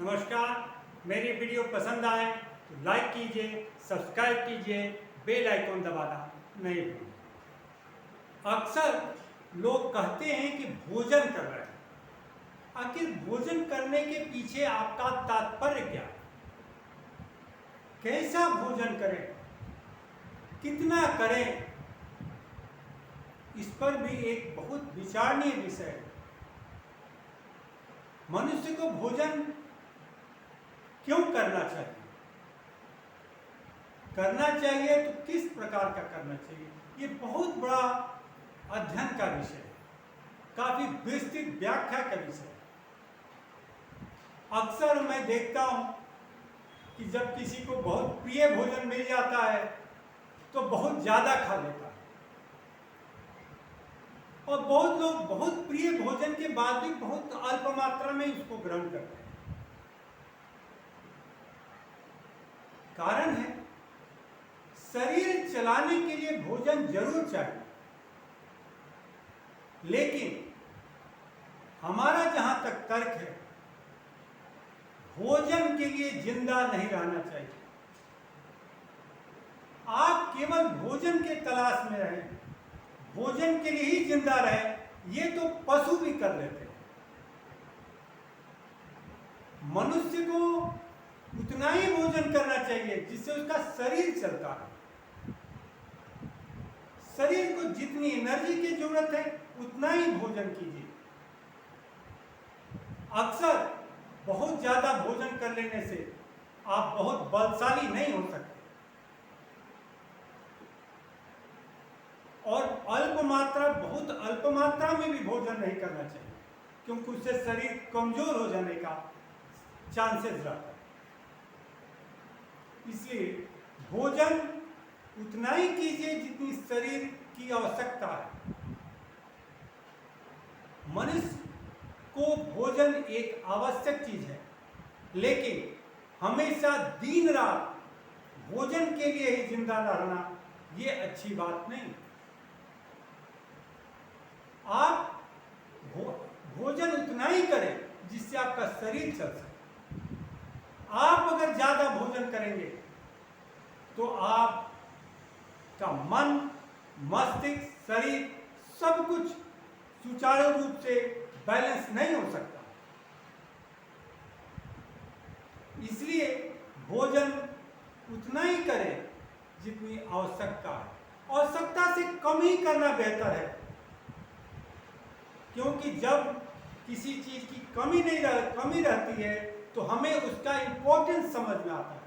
नमस्कार। मेरी वीडियो पसंद आए तो लाइक कीजिए, सब्सक्राइब कीजिए, बेल आइकॉन दबाना नहीं भूलिए। अक्सर लोग कहते हैं कि भोजन कर रहे हैं। आखिर भोजन करने के पीछे आपका तात्पर्य क्या है? कैसा भोजन करें, कितना करें, इस पर भी एक बहुत विचारणीय विषय है। मनुष्य को भोजन क्यों करना चाहिए? करना चाहिए तो किस प्रकार का करना चाहिए? ये बहुत बड़ा अध्ययन का विषय है, काफी विस्तृत व्याख्या का विषय है। अक्सर मैं देखता हूं कि जब किसी को बहुत प्रिय भोजन मिल जाता है तो बहुत ज्यादा खा लेता है, और बहुत लोग बहुत प्रिय भोजन के बाद भी बहुत अल्प मात्रा में इसको ग्रहण करते हैं। कारण है, शरीर चलाने के लिए भोजन जरूर चाहिए, लेकिन हमारा जहां तक तर्क है, भोजन के लिए जिंदा नहीं रहना चाहिए। आप केवल भोजन के तलाश में रहें, भोजन के लिए ही जिंदा रहें, ये तो पशु भी कर लेते हैं। मनुष्य को उतना ही भोजन करना चाहिए जिससे उसका शरीर चलता है। शरीर को जितनी एनर्जी की जरूरत है उतना ही भोजन कीजिए। अक्सर बहुत ज्यादा भोजन कर लेने से आप बहुत बलशाली नहीं हो सकते, और बहुत अल्प मात्रा में भी भोजन नहीं करना चाहिए, क्योंकि उससे शरीर कमजोर हो जाने का चांसेस रहता है। इसलिए भोजन उतना ही कीजिए जितनी शरीर की आवश्यकता है। मनुष्य को भोजन एक आवश्यक चीज है, लेकिन हमेशा दिन रात भोजन के लिए ही जिंदा रहना ये अच्छी बात नहीं। आप भोजन उतना ही करें जिससे आपका शरीर चल सके। आप अगर ज्यादा भोजन करेंगे तो आपका मन, मस्तिष्क, शरीर सब कुछ सुचारू रूप से बैलेंस नहीं हो सकता। इसलिए भोजन उतना ही करें जितनी आवश्यकता है। आवश्यकता से कम ही करना बेहतर है, क्योंकि जब किसी चीज की कमी रहती है तो हमें उसका इंपॉर्टेंस समझ में आता है।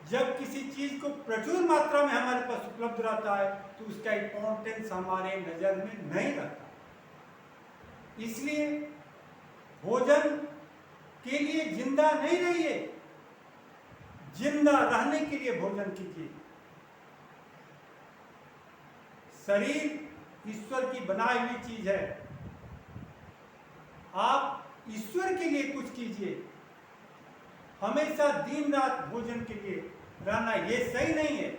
जब किसी चीज को प्रचुर मात्रा में हमारे पास उपलब्ध रहता है तो उसका इंपॉर्टेंस हमारे नजर में नहीं रहता। इसलिए भोजन के लिए जिंदा नहीं रहिए, जिंदा रहने के लिए भोजन कीजिए। शरीर ईश्वर की बनाई हुई चीज है। आप ईश्वर के लिए कुछ कीजिए। हमेशा दिन रात भोजन के लिए रहना ये सही नहीं है।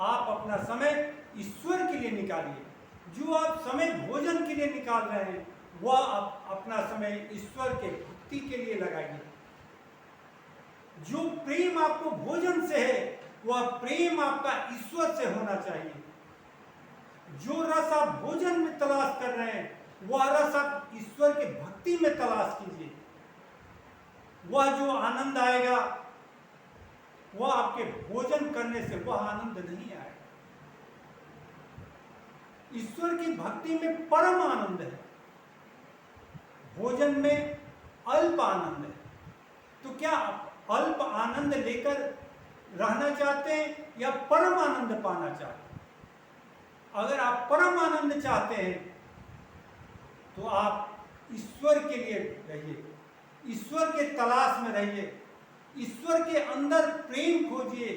आप अपना समय ईश्वर के लिए निकालिए। जो आप समय भोजन के लिए निकाल रहे हैं वह आप अपना समय ईश्वर के भक्ति के लिए लगाइए। जो प्रेम आपको भोजन से है वह प्रेम आपका ईश्वर से होना चाहिए। जो रस आप भोजन में तलाश कर रहे हैं वह रस आप ईश्वर के भक्ति में तलाश कीजिए। वह जो आनंद आएगा वह आपके भोजन करने से वह आनंद नहीं आएगा। ईश्वर की भक्ति में परम आनंद है, भोजन में अल्प आनंद है। तो क्या आप अल्प आनंद लेकर रहना चाहते हैं या परम आनंद पाना चाहते हैं? अगर आप परम आनंद चाहते हैं तो आप ईश्वर के लिए रहिए, ईश्वर के तलाश में रहिए, ईश्वर के अंदर प्रेम खोजिए,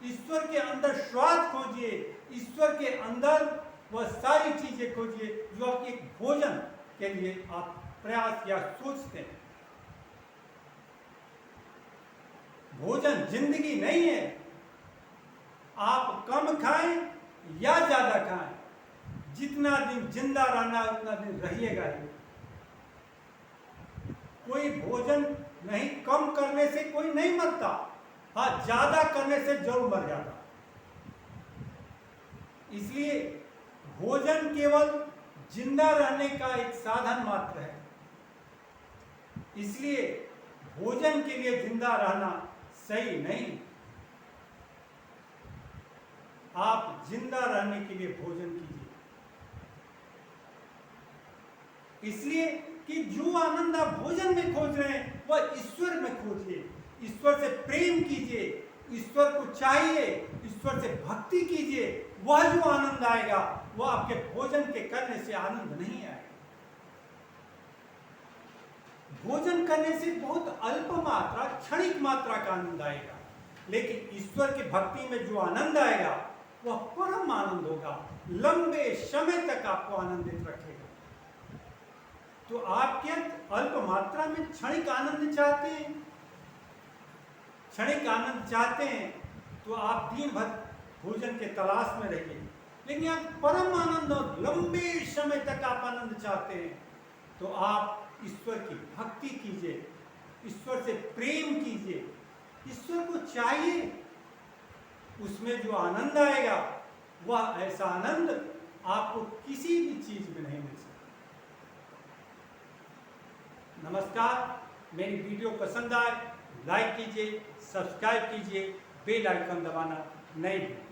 ईश्वर के अंदर स्वाद खोजिए, ईश्वर के अंदर वह सारी चीजें खोजिए जो आप एक भोजन के लिए आप प्रयास या सोचते हैं। भोजन जिंदगी नहीं है। आप कम खाएं या ज्यादा खाएं, जितना दिन जिंदा रहना उतना दिन रहिएगा ही। कोई भोजन नहीं, कम करने से कोई नहीं मरता, हाँ ज्यादा करने से जरूर मर जाता। इसलिए भोजन केवल जिंदा रहने का एक साधन मात्र है। इसलिए भोजन के लिए जिंदा रहना सही नहीं। आप जिंदा रहने के लिए भोजन कीजिए, इसलिए कि जो आनंद आप भोजन में खोज रहे हैं वह ईश्वर में खोजिए। ईश्वर से प्रेम कीजिए, ईश्वर को चाहिए, ईश्वर से भक्ति कीजिए। वह जो आनंद आएगा वह आपके भोजन के करने से आनंद नहीं आएगा। भोजन करने से बहुत अल्प मात्रा, क्षणिक मात्रा का आनंद आएगा, लेकिन ईश्वर की भक्ति में जो आनंद आएगा वह परम आनंद होगा, लंबे समय तक आपको आनंदित रखेगा। तो आप क्या अल्प मात्रा में क्षणिक आनंद चाहते हैं? क्षणिक आनंद चाहते हैं तो आप दिन भर भोजन के तलाश में रहिए। लेकिन आप परम आनंद और लंबे समय तक आप आनंद चाहते हैं तो आप ईश्वर की भक्ति कीजिए, ईश्वर से प्रेम कीजिए, ईश्वर को चाहिए। उसमें जो आनंद आएगा वह ऐसा आनंद आपको किसी भी चीज में नहीं मिल सकता। नमस्कार, मेरी वीडियो पसंद आए लाइक कीजिए, सब्सक्राइब कीजिए, बेल आइकन दबाना नहीं भूलिए।